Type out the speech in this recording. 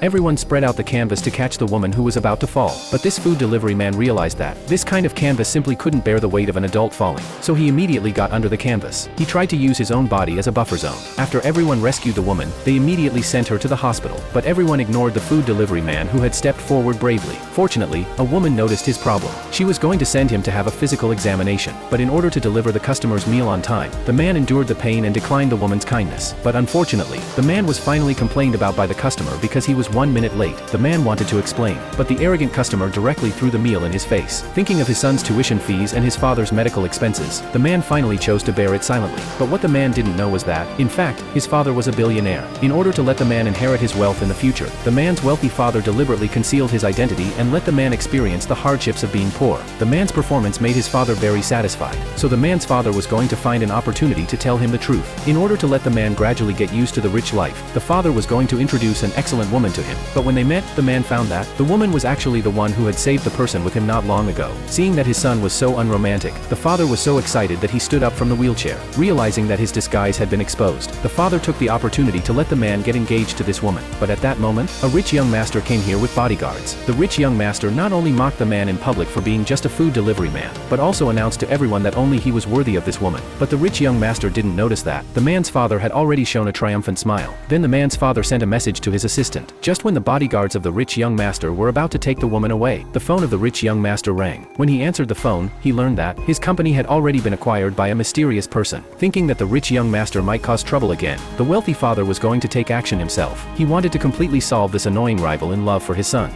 Everyone spread out the canvas to catch the woman who was about to fall. But this food delivery man realized that this kind of canvas simply couldn't bear the weight of an adult falling. So he immediately got under the canvas. He tried to use his own body as a buffer zone. After everyone rescued the woman, they immediately sent her to the hospital. But everyone ignored the food delivery man who had stepped forward bravely. Fortunately, a woman noticed his problem. She was going to send him to have a physical examination. But in order to deliver the customer's meal on time, the man endured the pain and declined the woman's kindness. But unfortunately, the man was finally complained about by the customer because he was 1 minute late. The man wanted to explain, but the arrogant customer directly threw the meal in his face. Thinking of his son's tuition fees and his father's medical expenses, the man finally chose to bear it silently. But what the man didn't know was that, in fact, his father was a billionaire. In order to let the man inherit his wealth in the future, the man's wealthy father deliberately concealed his identity and let the man experience the hardships of being poor. The man's performance made his father very satisfied, so the man's father was going to find an opportunity to tell him the truth. In order to let the man gradually get used to the rich life, the father was going to introduce an excellent woman to him. But when they met, the man found that the woman was actually the one who had saved the person with him not long ago. Seeing that his son was so unromantic, the father was so excited that he stood up from the wheelchair. Realizing that his disguise had been exposed, the father took the opportunity to let the man get engaged to this woman. But at that moment, a rich young master came here with bodyguards. The rich young master not only mocked the man in public for being just a food delivery man, but also announced to everyone that only he was worthy of this woman. But the rich young master didn't notice that the man's father had already shown a triumphant smile. Then the man's father sent a message to his assistant. Just when the bodyguards of the rich young master were about to take the woman away, the phone of the rich young master rang. When he answered the phone, he learned that his company had already been acquired by a mysterious person. Thinking that the rich young master might cause trouble again, the wealthy father was going to take action himself. He wanted to completely solve this annoying rival in love for his son.